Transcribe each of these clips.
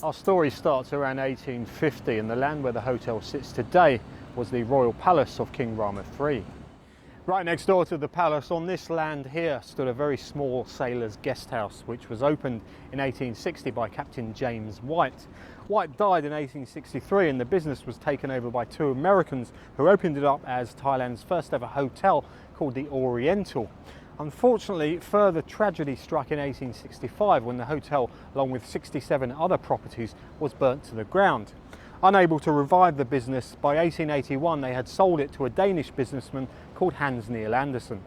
Our story starts around 1850, and the land where the hotel sits today was the royal palace of King Rama III. Right next door to the palace, on this land here, stood a very small sailor's guest house, which was opened in 1860 by Captain James White. White died in 1863, and the business was taken over by two Americans who opened it up as Thailand's first ever hotel, called the Oriental. Unfortunately, further tragedy struck in 1865 when the hotel, along with 67 other properties, was burnt to the ground. Unable to revive the business, by 1881 they had sold it to a Danish businessman called Hans Niel Andersen.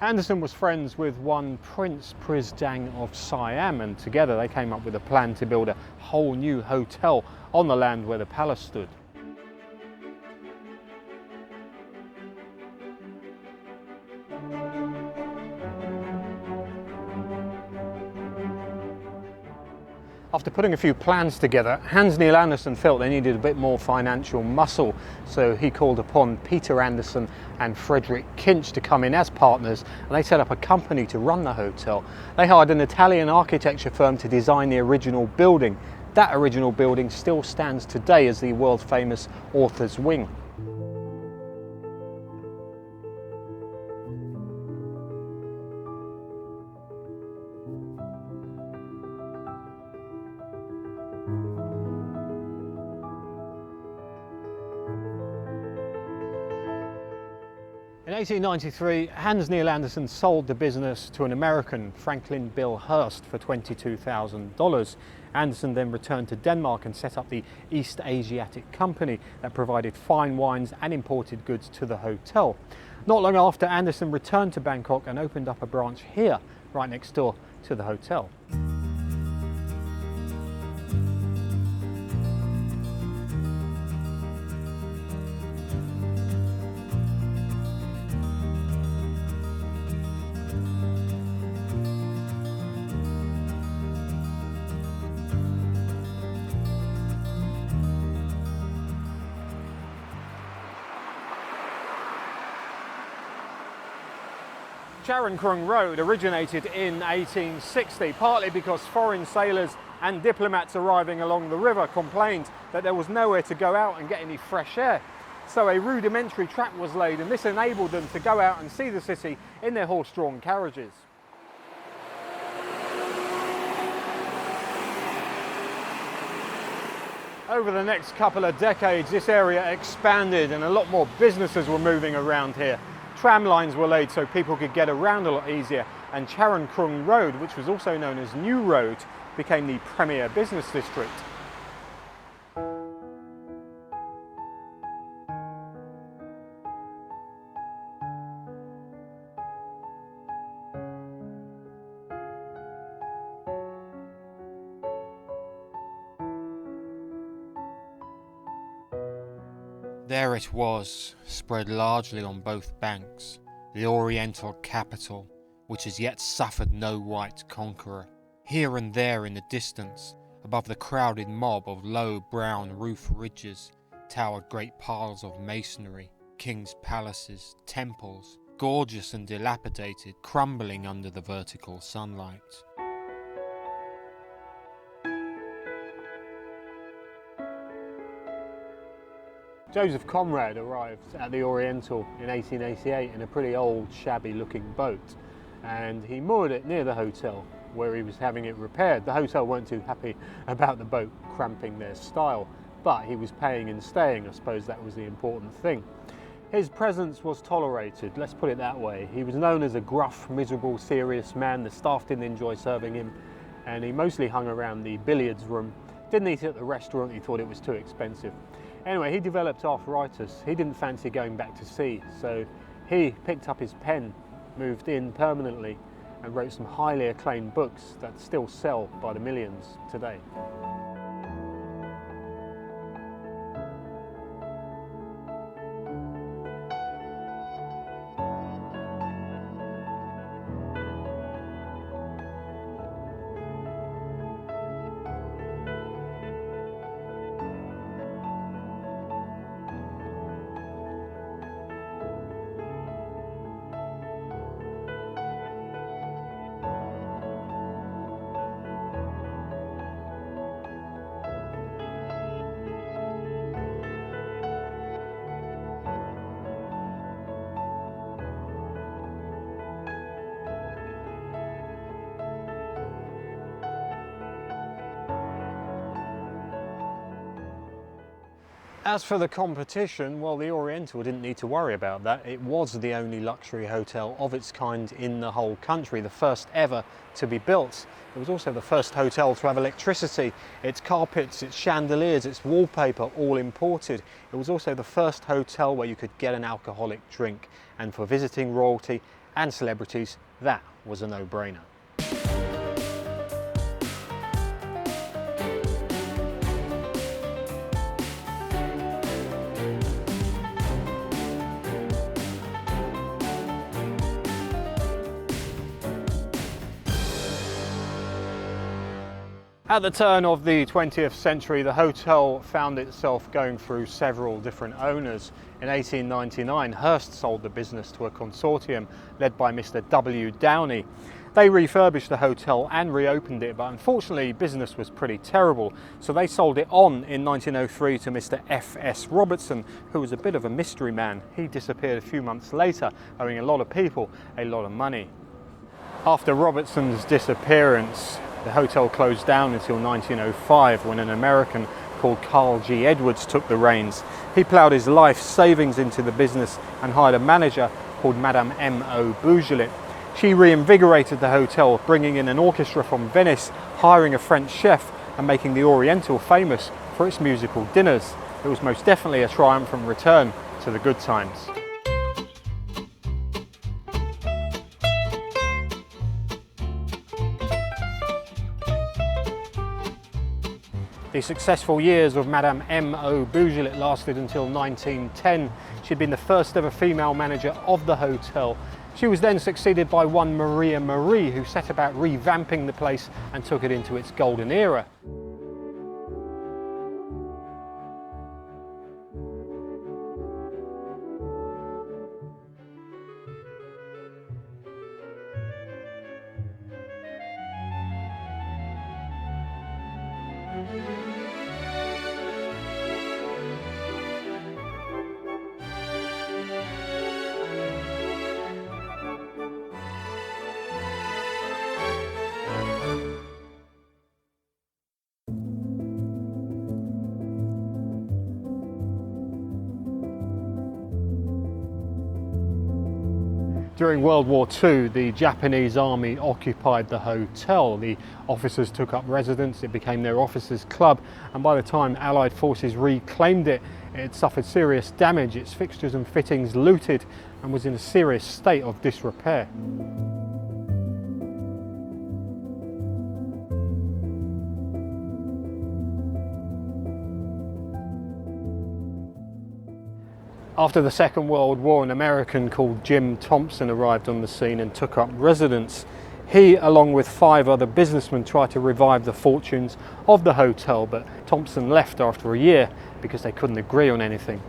Andersen was friends with one Prince Prisdang of Siam, and together they came up with a plan to build a whole new hotel on the land where the palace stood. After putting a few plans together, Hans Niel Andersen felt they needed a bit more financial muscle, so he called upon Peter Andersen and Frederick Kinch to come in as partners, and they set up a company to run the hotel. They hired an Italian architecture firm to design the original building. That original building still stands today as the world famous Author's Wing. In 1893, Hans Niel Andersen sold the business to an American, Franklin Bill Hearst, for $22,000. Andersen then returned to Denmark and set up the East Asiatic Company that provided fine wines and imported goods to the hotel. Not long after, Andersen returned to Bangkok and opened up a branch here, right next door to the hotel. Charon Krong Road originated in 1860, partly because foreign sailors and diplomats arriving along the river complained that there was nowhere to go out and get any fresh air. So a rudimentary track was laid, and this enabled them to go out and see the city in their horse-drawn carriages. Over the next couple of decades, this area expanded and a lot more businesses were moving around here. Tram lines were laid so people could get around a lot easier, and Charon Krong Road, which was also known as New Road, became the premier business district. There it was, spread largely on both banks, the Oriental capital, which has yet suffered no white conqueror. Here and there in the distance, above the crowded mob of low brown roof ridges, towered great piles of masonry, kings' palaces, temples, gorgeous and dilapidated, crumbling under the vertical sunlight. Joseph Conrad arrived at the Oriental in 1888 in a pretty old, shabby-looking boat, and he moored it near the hotel where he was having it repaired. The hotel weren't too happy about the boat cramping their style, but he was paying and staying. I suppose that was the important thing. His presence was tolerated, let's put it that way. He was known as a gruff, miserable, serious man. The staff didn't enjoy serving him, and he mostly hung around the billiards room. Didn't eat at the restaurant, he thought it was too expensive. Anyway, he developed arthritis. He didn't fancy going back to sea, so he picked up his pen, moved in permanently, and wrote some highly acclaimed books that still sell by the millions today. As for the competition, well, the Oriental didn't need to worry about that. It was the only luxury hotel of its kind in the whole country, the first ever to be built. It was also the first hotel to have electricity, its carpets, its chandeliers, its wallpaper, all imported. It was also the first hotel where you could get an alcoholic drink, and for visiting royalty and celebrities, that was a no-brainer. At the turn of the 20th century, the hotel found itself going through several different owners. In 1899, Hearst sold the business to a consortium led by Mr. W. Downey. They refurbished the hotel and reopened it, but unfortunately business was pretty terrible, so they sold it on in 1903 to Mr. F.S. Robertson, who was a bit of a mystery man. He disappeared a few months later, owing a lot of people a lot of money. After Robertson's disappearance, the hotel closed down until 1905, when an American called Carl G. Edwards took the reins. He ploughed his life savings into the business and hired a manager called Madame M.O. Bougelet. She reinvigorated the hotel, bringing in an orchestra from Venice, hiring a French chef, and making the Oriental famous for its musical dinners. It was most definitely a triumphant return to the good times. The successful years of Madame M.O. Bougelet lasted until 1910. She'd been the first ever female manager of the hotel. She was then succeeded by one Maria Marie, who set about revamping the place and took it into its golden era. During World War II, the Japanese army occupied the hotel. The officers took up residence, it became their officers' club, and by the time Allied forces reclaimed it, it had suffered serious damage, its fixtures and fittings looted, and was in a serious state of disrepair. After the Second World War, an American called Jim Thompson arrived on the scene and took up residence. He, along with 5 other businessmen, tried to revive the fortunes of the hotel, but Thompson left after a year because they couldn't agree on anything.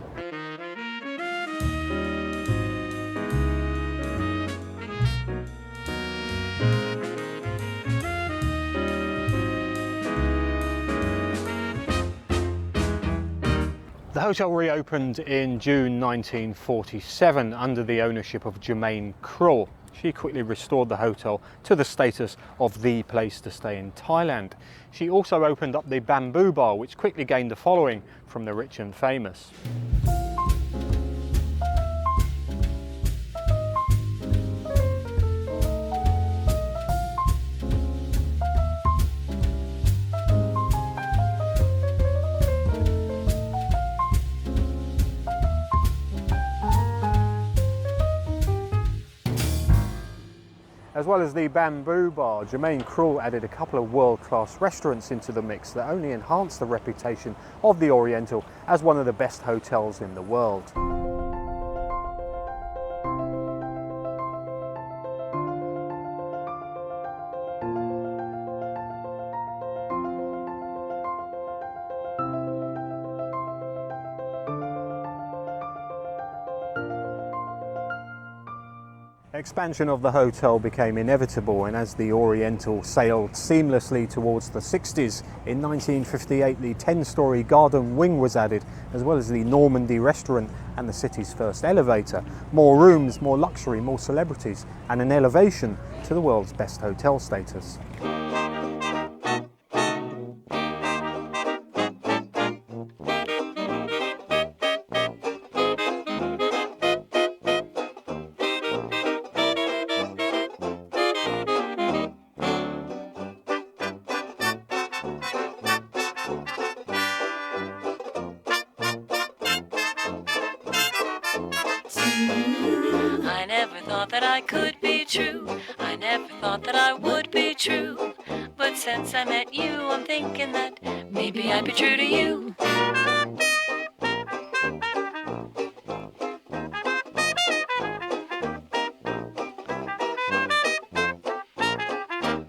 The hotel reopened in June 1947 under the ownership of Charon Krong. She quickly restored the hotel to the status of the place to stay in Thailand. She also opened up the Bamboo Bar, which quickly gained a following from the rich and famous. As well as the Bamboo Bar, Charon Krong added a couple of world-class restaurants into the mix that only enhanced the reputation of the Oriental as one of the best hotels in the world. Expansion of the hotel became inevitable, and as the Oriental sailed seamlessly towards the 60s, in 1958 the 10-storey garden wing was added, as well as the Normandy restaurant and the city's first elevator. More rooms, more luxury, more celebrities, and an elevation to the world's best hotel status. thought that I could be true. I never thought that I would be true. But since I met you, I'm thinking that maybe I'd be true to you.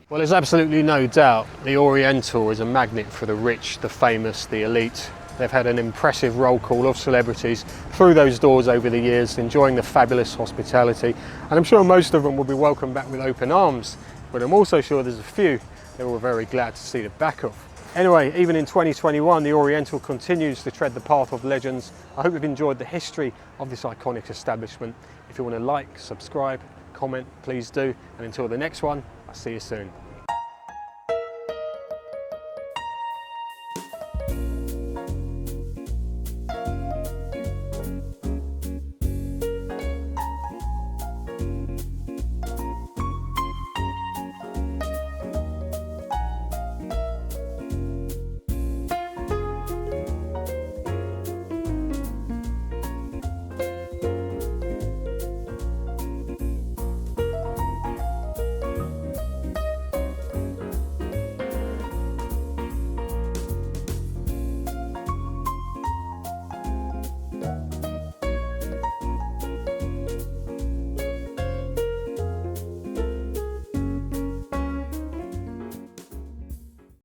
Well, there's absolutely no doubt the Oriental is a magnet for the rich, the famous, the elite. They've had an impressive roll call of celebrities through those doors over the years, enjoying the fabulous hospitality. And I'm sure most of them will be welcomed back with open arms, but I'm also sure there's a few they were very glad to see the back of. Anyway, even in 2021, the Oriental continues to tread the path of legends. I hope you've enjoyed the history of this iconic establishment. If you want to like, subscribe, comment, please do. And until the next one, I'll see you soon.